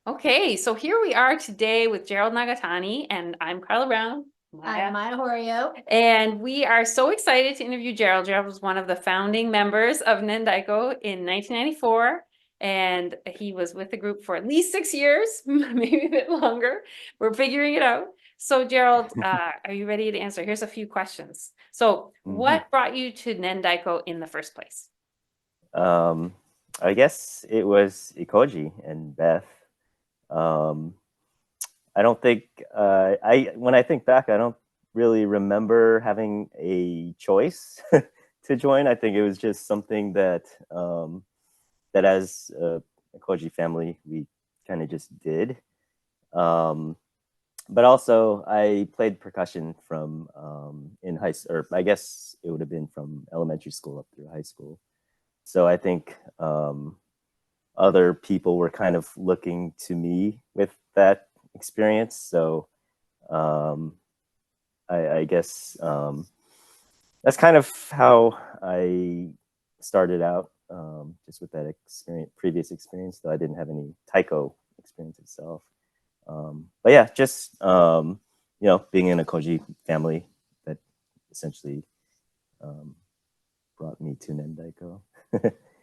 Okay, so here we are today with Gerald Nagatani, and I'm Carla Brown. I'm Maya Horio. And we are so excited to interview Gerald. Gerald was one of the founding members of Nen Daiko in 1994, and he was with the group for at least 6 years, maybe a bit longer. We're figuring it out. So, Gerald, are you ready to answer? Here's a few questions. So, Mhm. what brought you to Nen Daiko in the first place? Um, I guess it was Ikoji and Beth. Um, I don't think I when I think back, I don't really remember having a choice to join. I think it was just something that that as a Ikoji family we kind of just did. Um, but also, I played percussion from in high school, or I guess it would have been from elementary school up through high school. So I think other people were kind of looking to me with that experience. So um, I guess that's kind of how I started out, just with that previous experience, though I didn't have any taiko experience itself. But yeah, just being in a Koji family that essentially um, brought me to Nen Daiko.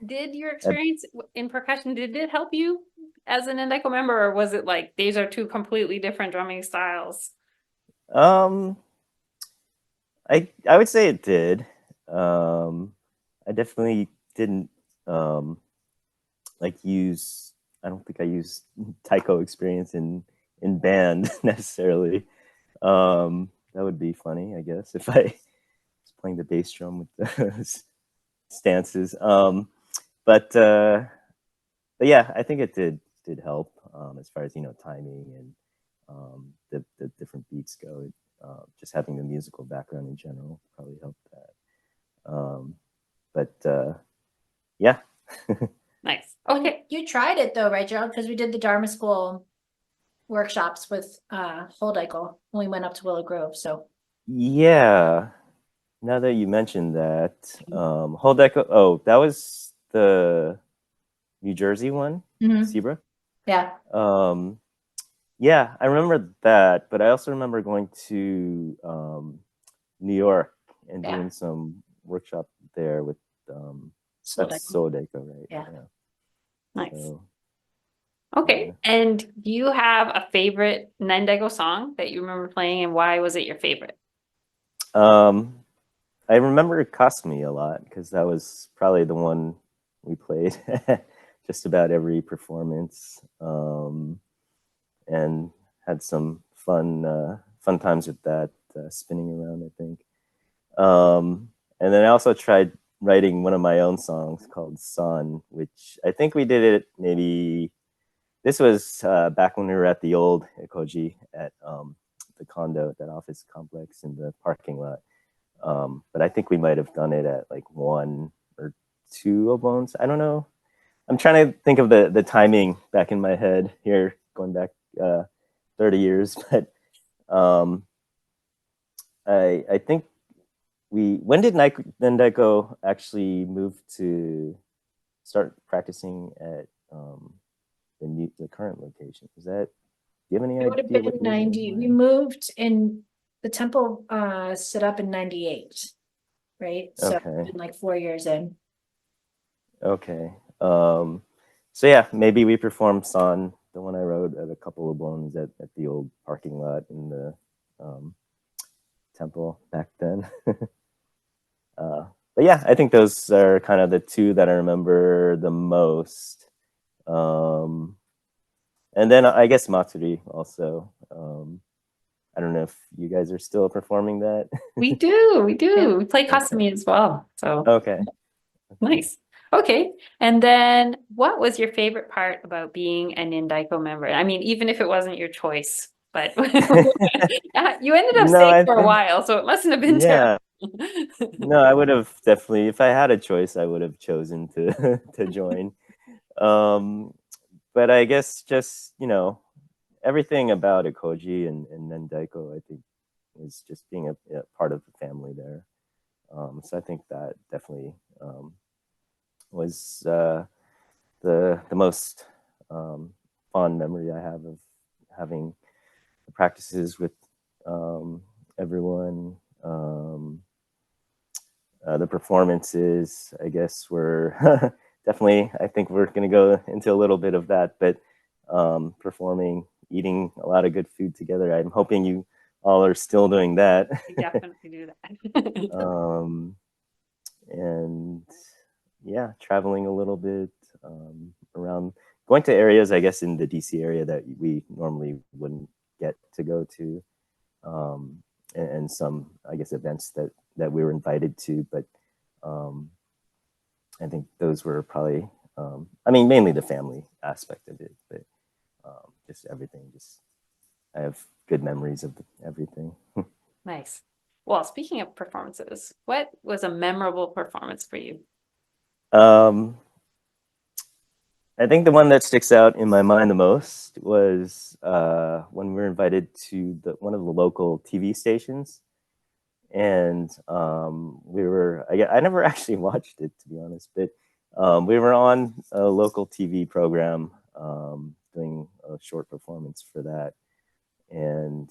Did your experience in percussion, did it help you as an Nen Daiko member, or was it like these are two completely different drumming styles? um, I would say it did. I definitely didn't um, like use. I don't think I used taiko experience in band necessarily. That would be funny, I guess, if I was playing the bass drum with those stances. But yeah, I think it did help, as far as timing and the different beats go. Just having the musical background in general probably helped that. But yeah. Nice. And Okay. you tried it though, right, Gerald? Because we did the Dharma School workshops with Holdeiko when we went up to Willow Grove. So Yeah. Now that you mentioned that, Whole Deco. Oh, that was the New Jersey one, Mhm. Seabrook. Yeah. Yeah, I remember that, but I also remember going to New York and Yeah. doing some workshop there with that's Holdeiko. Sodeco, right? Yeah. Nice. So, Okay. yeah. And do you have a favorite Nen Daiko song that you remember playing, and why was it your favorite? Um, I remember Cosme a lot because that was probably the one we played just about every performance, and had some fun times with that, spinning around, I think. And then I also tried writing one of my own songs called Sun, which I think we did it maybe. This was back when we were at the old Ekoji at the condo at that office complex in the parking lot. But I think we might have done it at like 1 or 2 Obones. I don't know. I'm trying to think of the timing back in my head here, going back 30 years. But um, I think when did Nendeko actually move to start practicing at the current location? Is that, do you have any It would have idea been what year that 90. We was? moved in the temple set up in 98, right? So Okay. been like 4 years in. Okay. So yeah, maybe we performed Son, the one I wrote, at a couple of bones at the old parking lot in the um, temple back then. But yeah, I think those are kind of the two that I remember the most. Um, and then I guess Matsuri also. I don't know if you guys are still performing that. We do. We do. Yeah. We play Okay. Kasumi as well. So Okay. nice. Okay. And then what was your favorite part about being an Nen Daiko member? I mean, even if it wasn't your choice, but you ended up No, staying I for a think, while, so it mustn't have been terrible. yeah. No, I would have definitely, if I had a choice, I would have chosen to to join. Um, but I guess just, everything about Ikoji and Nendaiko, I think, is just being a part of the family there. So I think that definitely was the most fond memory I have of having the practices with everyone. The performances, I guess, were definitely, I think we're going to go into a little bit of that, but performing, eating a lot of good food together. I'm hoping you all are still doing that. We definitely do that. And yeah, traveling a little bit around, going to areas, I guess, in the DC area that we normally wouldn't get to go to, and some, I guess, events that we were invited to. But I think those were probably, I mean, mainly the family aspect of it, but just everything. Just I have good memories of everything. Nice. Well, speaking of performances, what was a memorable performance for you? I think the one that sticks out in my mind the most was when we were invited to one of the local TV stations, and I never actually watched it, to be honest, but we were on a local TV program doing a short performance for that, and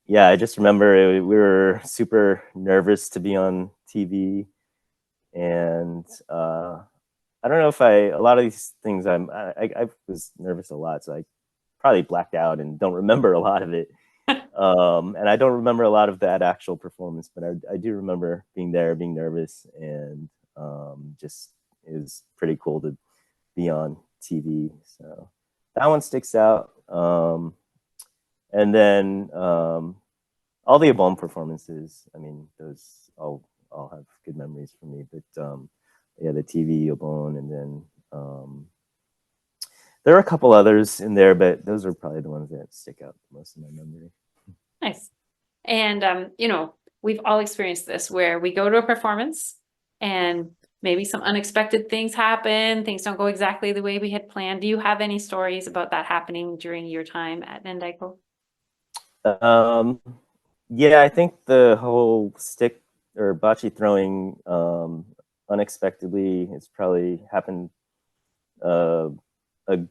yeah, I just remember we were super nervous to be on TV, and I don't know if a lot of these things I was nervous a lot, so I probably blacked out and don't remember a lot of it. And I don't remember a lot of that actual performance, but I do remember being there, being nervous, and just it was pretty cool to be on TV. So that one sticks out. And then all the album performances, I mean, those all have good memories for me. But yeah, the TV Yobon, and then there are a couple others in there, but those are probably the ones that stick out the most in my memory. Nice. And we've all experienced this where we go to a performance and maybe some unexpected things happen, things don't go exactly the way we had planned. Do you have any stories about that happening during your time at Nen Daiko? Yeah, I think the whole stick or bocce throwing unexpectedly, it's probably happened a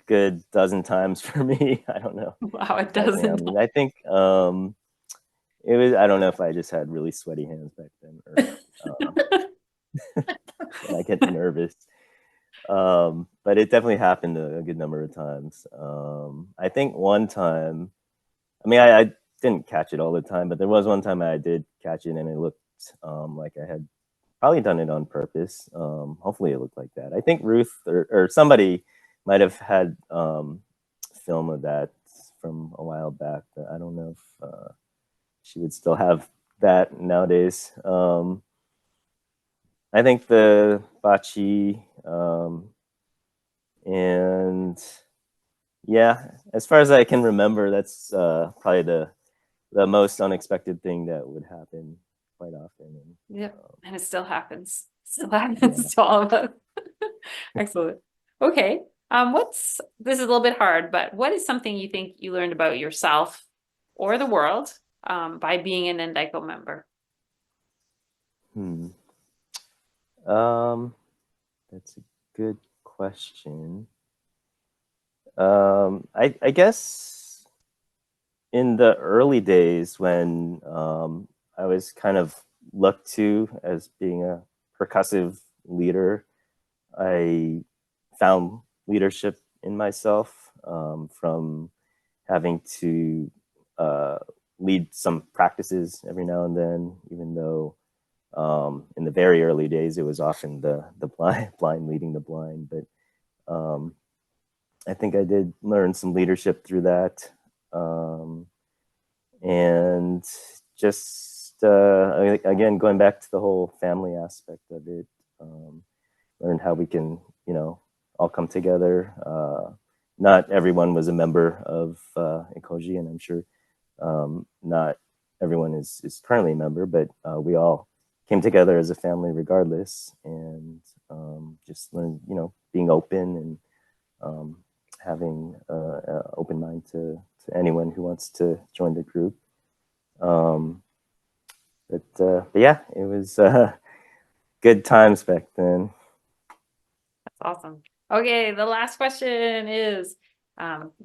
good dozen times for me. I don't know. Wow, it doesn't. I think it was, I don't know if I just had really sweaty hands back then, or and I get nervous. But it definitely happened a good number of times. I think one time, I mean, I didn't catch it all the time, but there was one time I did catch it, and it looked like I had probably done it on purpose. Hopefully it looked like that. I think Ruth or somebody might have had film of that from a while back, but I don't know if she would still have that nowadays. I think the bocce, and yeah, as far as I can remember, that's probably the most unexpected thing that would happen quite often. And, Yep, and it still happens. Still happens to all of us. Excellent. Okay. This is a little bit hard, but what is something you think you learned about yourself or the world by being an Nen Daiko member? That's a good question. I guess in the early days when I was kind of looked to as being a percussive leader, I found leadership in myself from having to lead some practices every now and then, even though in the very early days it was often the blind leading the blind. But I think I did learn some leadership through that, and just again, going back to the whole family aspect of it, learned how we can, all come together. Not everyone was a member of Ikoji, and I'm sure not everyone is currently a member, but we all came together as a family regardless, and just learned, being open and having an open mind to anyone who wants to join the group. But yeah, it was good times back then. That's awesome. Okay, the last question is,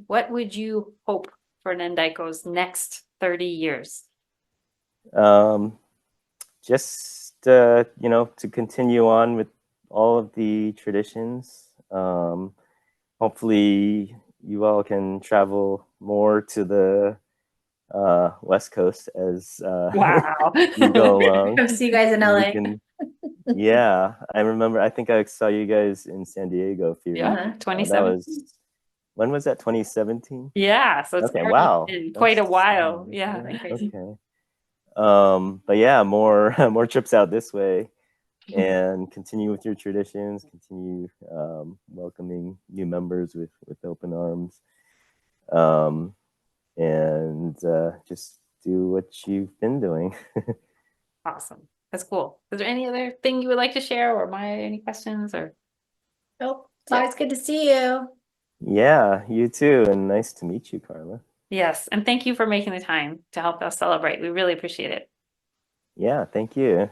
what would you hope for Nen Daiko's next 30 years? Just to continue on with all of the traditions. Hopefully you all can travel more to the West Coast as Wow. you go along. Come see you guys in We LA. can- yeah, I remember. I think I saw you guys in San Diego a few. Yeah, Uh-huh. That 2017. was, when was that? 2017. Yeah, so it's Okay, already wow. been quite a That's- while. Yeah, crazy. Okay. But yeah, more more trips out this way, and continue with your traditions. Continue welcoming new members with open arms, and just do what you've been doing. Awesome. That's cool. Is there any other thing you would like to share, or Maya, any questions or? Nope. It's always good to see you. Yeah, you too, and nice to meet you, Carla. Yes, and thank you for making the time to help us celebrate. We really appreciate it. Yeah, thank you.